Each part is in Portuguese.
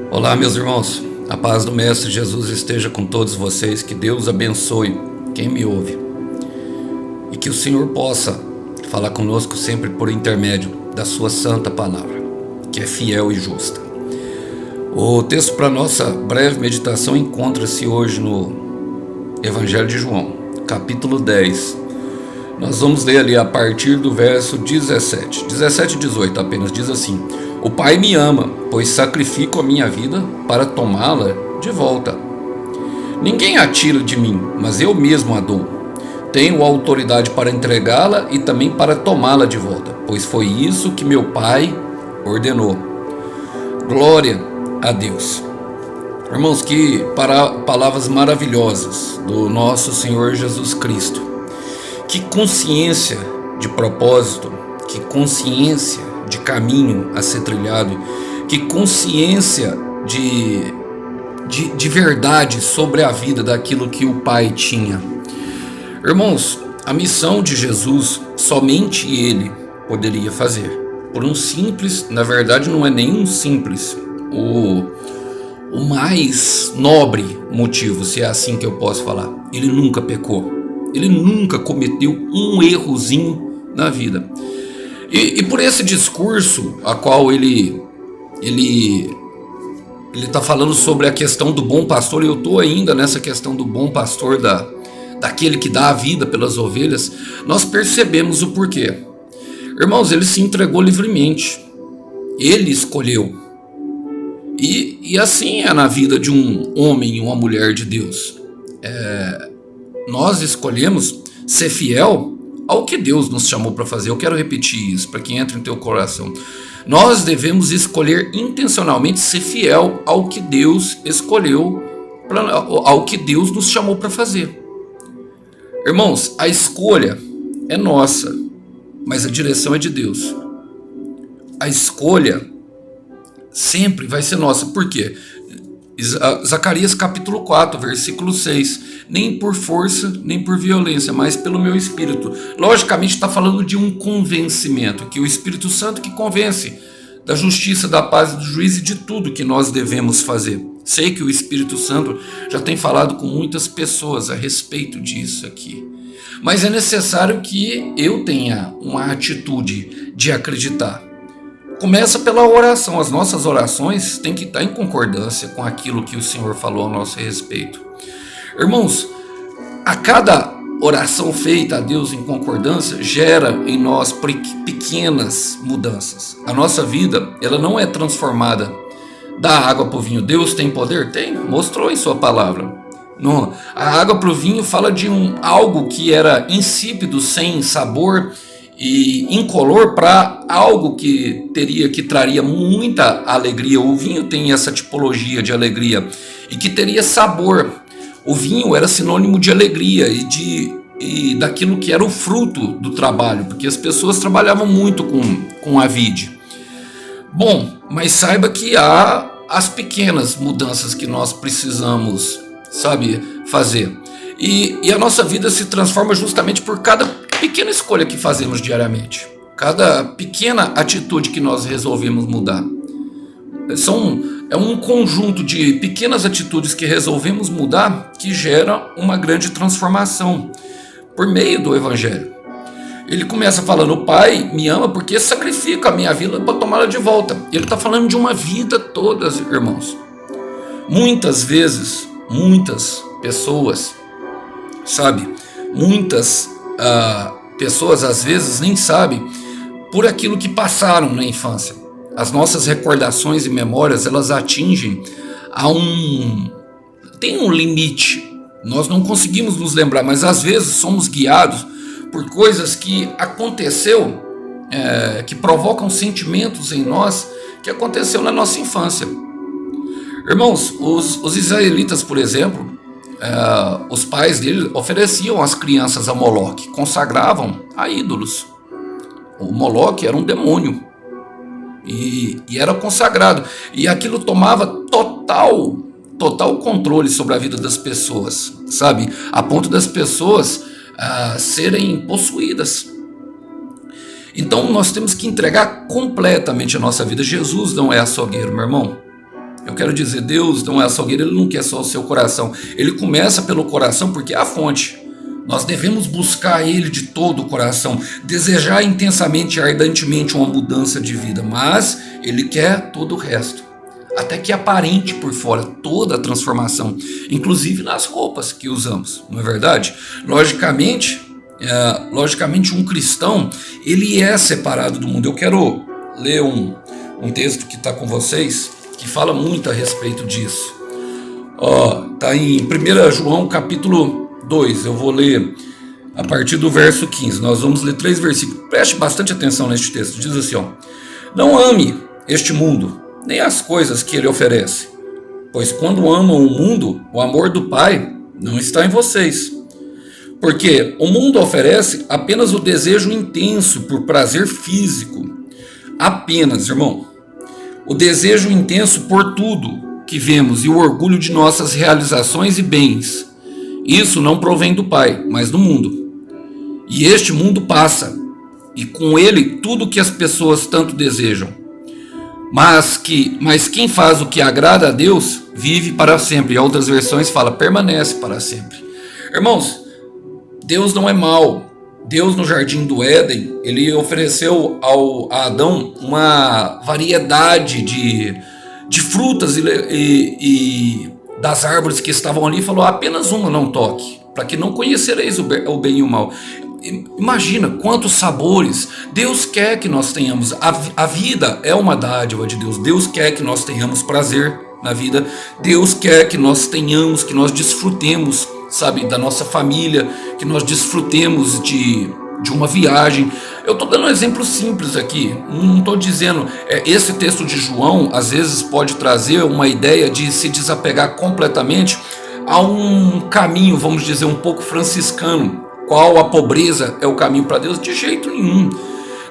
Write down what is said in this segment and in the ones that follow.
Olá, meus irmãos. A paz do Mestre Jesus esteja com todos vocês. Que Deus abençoe quem me ouve. E que o Senhor possa falar conosco sempre por intermédio da sua santa palavra, que é fiel e justa. O texto para nossa breve meditação encontra-se hoje no Evangelho de João, capítulo 10. Nós vamos ler ali a partir do verso 17 e 18 apenas. Diz assim: o Pai me ama, pois sacrifico a minha vida para tomá-la de volta. Ninguém a tira de mim, mas eu mesmo a dou. Tenho autoridade para entregá-la e também para tomá-la de volta, pois foi isso que meu Pai ordenou. Glória a Deus. Irmãos, que palavras maravilhosas do nosso Senhor Jesus Cristo. Que consciência de propósito, que consciência de caminho a ser trilhado, que consciência de verdade sobre a vida daquilo que o Pai tinha. Irmãos, a missão de Jesus, somente Ele poderia fazer. Por um simples, na verdade não é nenhum simples, o mais nobre motivo, se é assim que eu posso falar. Ele nunca pecou. Ele nunca cometeu um errozinho na vida. E por esse discurso, a qual ele está falando sobre a questão do bom pastor, e eu estou ainda nessa questão do bom pastor, daquele que dá a vida pelas ovelhas, nós percebemos o porquê. Irmãos, ele se entregou livremente. Ele escolheu. E assim é na vida de um homem e uma mulher de Deus. Nós escolhemos ser fiel ao que Deus nos chamou para fazer. Eu quero repetir isso para que entre em teu coração. Nós devemos escolher intencionalmente ser fiel ao que Deus escolheu, ao que Deus nos chamou para fazer. Irmãos, a escolha é nossa, mas a direção é de Deus. A escolha sempre vai ser nossa. Por quê? Zacarias capítulo 4, versículo 6. Nem por força, nem por violência, mas pelo meu Espírito. Logicamente está falando de um convencimento, que o Espírito Santo que convence da justiça, da paz e do juízo e de tudo que nós devemos fazer. Sei que o Espírito Santo já tem falado com muitas pessoas a respeito disso aqui. Mas é necessário que eu tenha uma atitude de acreditar. Começa pela oração. As nossas orações têm que estar em concordância com aquilo que o Senhor falou a nosso respeito. Irmãos, a cada oração feita a Deus em concordância gera em nós pequenas mudanças. A nossa vida, ela não é transformada da água para o vinho. Deus tem poder? Tem, mostrou em sua palavra. Não, a água para o vinho fala de algo que era insípido, sem sabor e incolor, para algo que traria muita alegria. O vinho tem essa tipologia de alegria e que teria sabor. O vinho era sinônimo de alegria e daquilo que era o fruto do trabalho, porque as pessoas trabalhavam muito com a vide. Bom, mas saiba que há as pequenas mudanças que nós precisamos, fazer. E a nossa vida se transforma justamente por cada pequena escolha que fazemos diariamente, cada pequena atitude que nós resolvemos mudar. É um conjunto de pequenas atitudes que resolvemos mudar que gera uma grande transformação por meio do Evangelho. Ele começa falando: o Pai me ama porque sacrifica a minha vida para tomá-la de volta. Ele está falando de uma vida toda, irmãos. Muitas vezes, muitas pessoas, muitas pessoas às vezes nem sabem por aquilo que passaram na infância. As nossas recordações e memórias, elas atingem tem um limite. Nós não conseguimos nos lembrar, mas às vezes somos guiados por coisas que aconteceu, que provocam sentimentos em nós, que aconteceu na nossa infância. Irmãos, os israelitas, por exemplo, os pais deles ofereciam as crianças a Moloque, consagravam a ídolos. O Moloque era um demônio. E era consagrado. E aquilo tomava total controle sobre a vida das pessoas, a ponto das pessoas serem possuídas. Então nós temos que entregar completamente a nossa vida. Jesus não é açougueiro, meu irmão. Eu quero dizer, Deus não é açougueiro, Ele não quer só o seu coração. Ele começa pelo coração porque é a fonte. Nós devemos buscar Ele de todo o coração, desejar intensamente e ardentemente uma mudança de vida, mas Ele quer todo o resto, até que aparente por fora toda a transformação, inclusive nas roupas que usamos, não é verdade? Logicamente, um cristão, ele é separado do mundo. Eu quero ler um texto que está com vocês, que fala muito a respeito disso. Está em 1 João capítulo 2, eu vou ler a partir do verso 15, nós vamos ler 3 versículos, preste bastante atenção neste texto, diz assim, não ame este mundo, nem as coisas que ele oferece, pois quando amam o mundo, o amor do Pai não está em vocês, porque o mundo oferece apenas o desejo intenso por prazer físico, apenas, irmão, o desejo intenso por tudo que vemos e o orgulho de nossas realizações e bens. Isso não provém do Pai, mas do mundo. E este mundo passa, e com ele tudo que as pessoas tanto desejam. Mas quem faz o que agrada a Deus, vive para sempre. E outras versões fala, permanece para sempre. Irmãos, Deus não é mau. Deus no jardim do Éden, ele ofereceu a Adão uma variedade de frutas e das árvores que estavam ali, falou, apenas uma não toque, para que não conhecereis o bem e o mal. Imagina quantos sabores. Deus quer que nós tenhamos. A vida é uma dádiva de Deus. Deus quer que nós tenhamos prazer na vida. Deus quer que nós tenhamos, que nós desfrutemos, sabe, da nossa família, que nós desfrutemos de uma viagem. Eu estou dando um exemplo simples aqui, não estou dizendo, esse texto de João às vezes pode trazer uma ideia de se desapegar completamente a um caminho, vamos dizer, um pouco franciscano, qual a pobreza é o caminho para Deus, de jeito nenhum.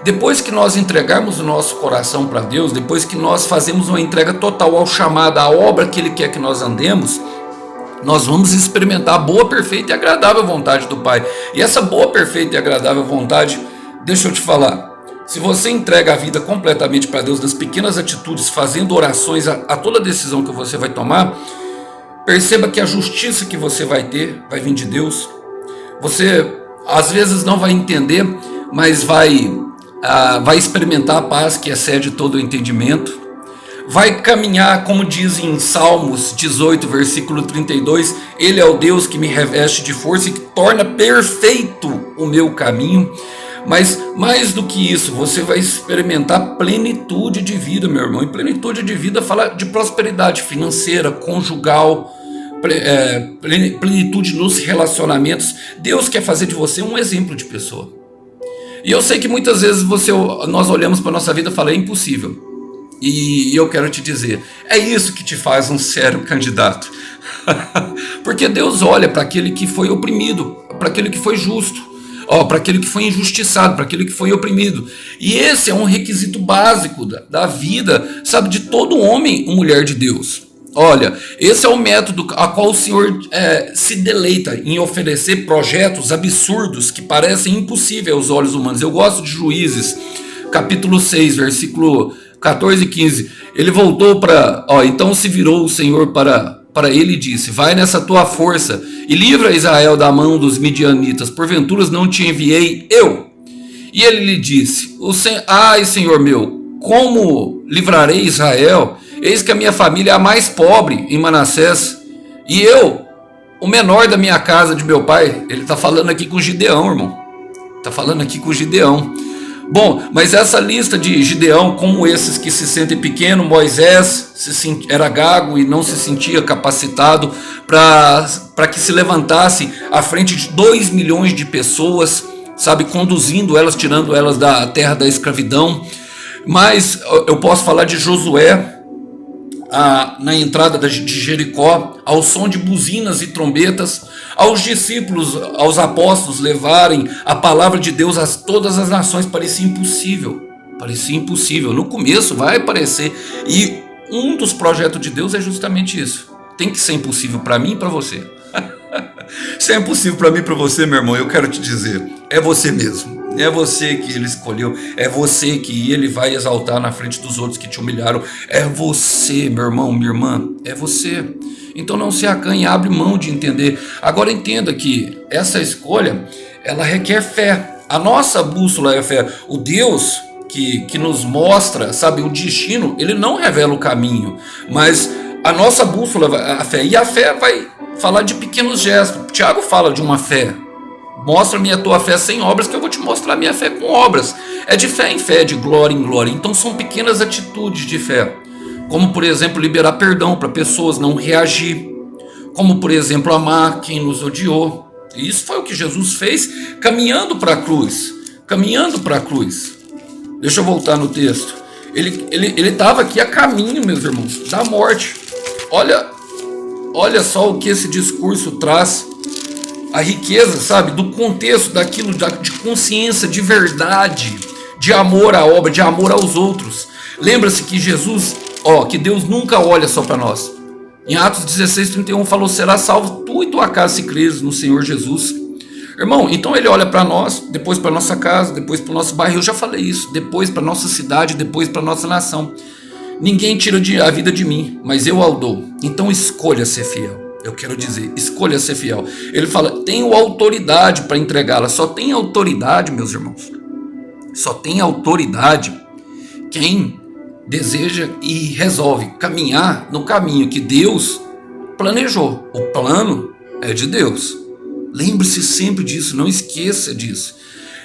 Depois que nós entregarmos o nosso coração para Deus, depois que nós fazemos uma entrega total ao chamado, à obra que Ele quer que nós andemos, nós vamos experimentar a boa, perfeita e agradável vontade do Pai. E essa boa, perfeita e agradável vontade, deixa eu te falar, se você entrega a vida completamente para Deus, nas pequenas atitudes, fazendo orações a toda decisão que você vai tomar, perceba que a justiça que você vai ter vai vir de Deus. Você às vezes não vai entender, mas vai experimentar a paz que excede todo o entendimento. Vai caminhar, como diz em Salmos 18, versículo 32, Ele é o Deus que me reveste de força e que torna perfeito o meu caminho. Mas mais do que isso, você vai experimentar plenitude de vida, meu irmão. E plenitude de vida fala de prosperidade financeira, conjugal, plenitude nos relacionamentos. Deus quer fazer de você um exemplo de pessoa. E eu sei que muitas vezes nós olhamos para a nossa vida e falamos, é impossível. E eu quero te dizer, é isso que te faz um sério candidato. Porque Deus olha para aquele que foi oprimido, para aquele que foi justo, para aquele que foi injustiçado, para aquele que foi oprimido. E esse é um requisito básico da vida, sabe, de todo homem e mulher de Deus. Olha, esse é o método a qual o Senhor se deleita em oferecer projetos absurdos que parecem impossíveis aos olhos humanos. Eu gosto de Juízes, capítulo 6, versículo 14 e 15, ele voltou então se virou o Senhor para ele e disse, vai nessa tua força e livra Israel da mão dos midianitas, porventura não te enviei eu? E ele lhe disse, ai Senhor meu, como livrarei Israel? Eis que a minha família é a mais pobre em Manassés, e eu, o menor da minha casa de meu pai. Ele está falando aqui com Gideão, irmão, está falando aqui com Gideão. Bom, mas essa lista de Gideão, como esses que se sentem pequeno, Moisés era gago e não se sentia capacitado para que se levantasse à frente de 2 milhões de pessoas, sabe, conduzindo elas, tirando elas da terra da escravidão. Mas eu posso falar de Josué, na entrada de Jericó, ao som de buzinas e trombetas, aos discípulos, aos apóstolos levarem a palavra de Deus a todas as nações. Parecia impossível, no começo vai parecer, e um dos projetos de Deus é justamente isso, tem que ser impossível para mim e para você. Se é impossível para mim e para você, meu irmão, eu quero te dizer, é você mesmo. É você que ele escolheu, é você que ele vai exaltar na frente dos outros que te humilharam. É você, meu irmão, minha irmã, é você. Então não se acanhe, abre mão de entender. Agora entenda que essa escolha, ela requer fé. A nossa bússola é a fé. O Deus que nos mostra, sabe, o destino, ele não revela o caminho, mas a nossa bússola é a fé. E a fé vai falar de pequenos gestos. Tiago fala de uma fé. Mostra-me a tua fé sem obras, que eu vou te mostrar a minha fé com obras. É de fé em fé, de glória em glória. Então são pequenas atitudes de fé. Como, por exemplo, liberar perdão para pessoas, não reagir. Como, por exemplo, amar quem nos odiou. E isso foi o que Jesus fez caminhando para a cruz. Caminhando para a cruz. Deixa eu voltar no texto. Ele estava aqui a caminho, meus irmãos, da morte. Olha só o que esse discurso traz. A riqueza, sabe, do contexto daquilo, de consciência, de verdade, de amor à obra, de amor aos outros. Lembra-se que Jesus, que Deus nunca olha só para nós. Em Atos 16:31 falou, será salvo tu e tua casa se creres no Senhor Jesus. Irmão, então ele olha para nós, depois para nossa casa, depois para o nosso bairro, eu já falei isso, depois para nossa cidade, depois para nossa nação. Ninguém tira a vida de mim, mas eu a dou. Então escolha ser fiel. Eu quero dizer, escolha ser fiel. Ele fala, tenho autoridade para entregá-la. Só tem autoridade, meus irmãos. Só tem autoridade quem deseja e resolve caminhar no caminho que Deus planejou. O plano é de Deus. Lembre-se sempre disso, não esqueça disso.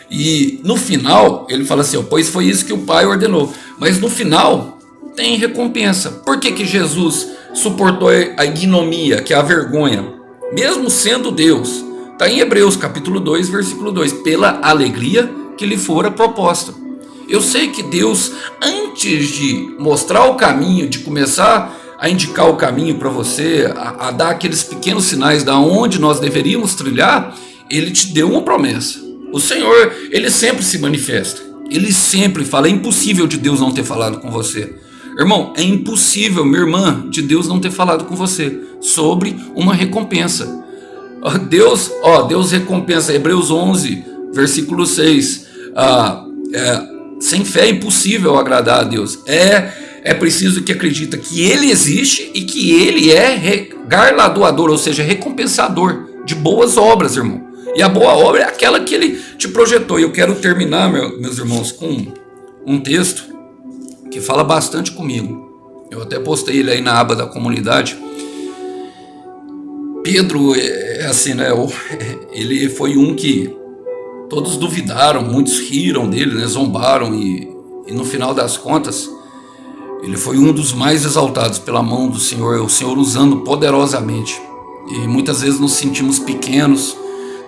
E no final, ele fala assim, pois foi isso que o Pai ordenou. Mas no final, tem recompensa. Por que Jesus suportou a ignomia, que é a vergonha, mesmo sendo Deus? Está em Hebreus capítulo 2, versículo 2, pela alegria que lhe fora proposta. Eu sei que Deus, antes de mostrar o caminho, de começar a indicar o caminho para você, a dar aqueles pequenos sinais da onde nós deveríamos trilhar, ele te deu uma promessa. O Senhor, ele sempre se manifesta, ele sempre fala. É impossível de Deus não ter falado com você. Irmão, é impossível, minha irmã, de Deus não ter falado com você sobre uma recompensa. Deus recompensa, Hebreus 11, versículo 6. Sem fé é impossível agradar a Deus. É preciso que acredita que Ele existe e que Ele é galardoador, ou seja, recompensador de boas obras, irmão. E a boa obra é aquela que Ele te projetou. E eu quero terminar, meus irmãos, com um texto que fala bastante comigo. Eu até postei ele aí na aba da comunidade. Pedro é assim, né? Ele foi um que todos duvidaram, muitos riram dele, né? Zombaram e no final das contas ele foi um dos mais exaltados pela mão do Senhor, o Senhor usando poderosamente. E muitas vezes nos sentimos pequenos,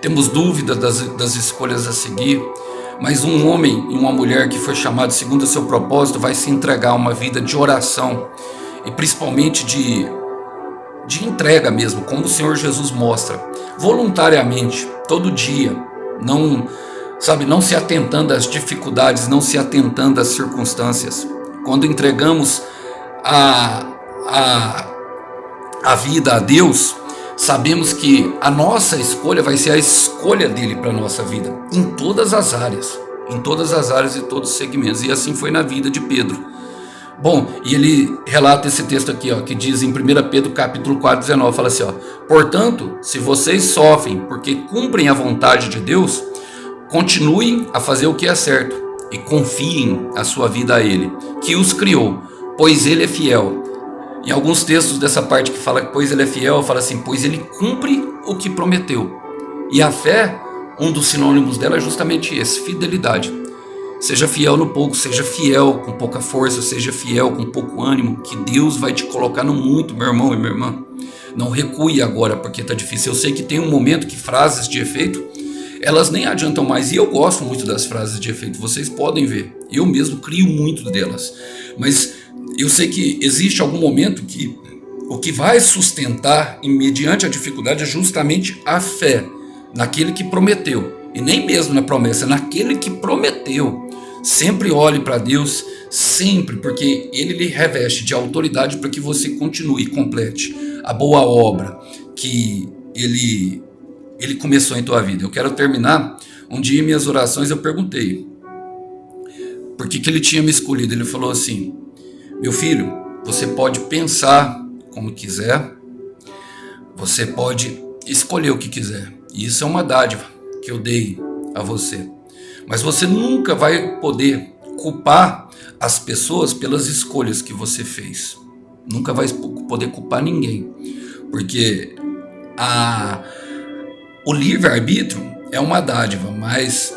temos dúvidas das escolhas a seguir. Mas um homem e uma mulher que foi chamado segundo o seu propósito vai se entregar a uma vida de oração e principalmente de entrega mesmo, como o Senhor Jesus mostra, voluntariamente, todo dia, não se atentando às dificuldades, não se atentando às circunstâncias. Quando entregamos a vida a Deus, sabemos que a nossa escolha vai ser a escolha dele para a nossa vida, em todas as áreas e todos os segmentos. E assim foi na vida de Pedro. Bom, e ele relata esse texto aqui, que diz em 1 Pedro capítulo 4, 19, fala assim, portanto, se vocês sofrem porque cumprem a vontade de Deus, continuem a fazer o que é certo e confiem a sua vida a Ele, que os criou, pois Ele é fiel. Em alguns textos dessa parte que fala que pois Ele é fiel, fala assim, pois Ele cumpre o que prometeu. E a fé, um dos sinônimos dela é justamente esse, fidelidade. Seja fiel no pouco, seja fiel com pouca força, seja fiel com pouco ânimo, que Deus vai te colocar no muito, meu irmão e minha irmã. Não recue agora porque está difícil. Eu sei que tem um momento que frases de efeito, elas nem adiantam mais. E eu gosto muito das frases de efeito, vocês podem ver. Eu mesmo crio muito delas. Mas eu sei que existe algum momento que o que vai sustentar, mediante a dificuldade, é justamente a fé naquele que prometeu. E nem mesmo na promessa, naquele que prometeu. Sempre olhe para Deus, sempre, porque Ele lhe reveste de autoridade para que você continue e complete a boa obra que ele começou em tua vida. Eu quero terminar. Um dia em minhas orações eu perguntei por que ele tinha me escolhido. Ele falou assim: meu filho, você pode pensar como quiser, você pode escolher o que quiser, e isso é uma dádiva que eu dei a você, mas você nunca vai poder culpar as pessoas pelas escolhas que você fez. Nunca vai poder culpar ninguém, porque o livre-arbítrio é uma dádiva, mas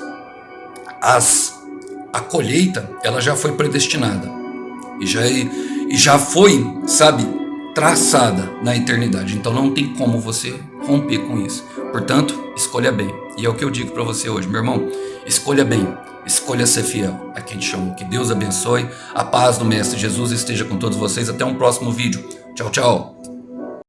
a colheita ela já foi predestinada e já foi, sabe, traçada na eternidade. Então não tem como você romper com isso. Portanto, escolha bem. E é o que eu digo para você hoje, meu irmão. Escolha bem. Escolha ser fiel a quem te chamou. Que Deus abençoe. A paz do Mestre Jesus esteja com todos vocês. Até um próximo vídeo. Tchau, tchau.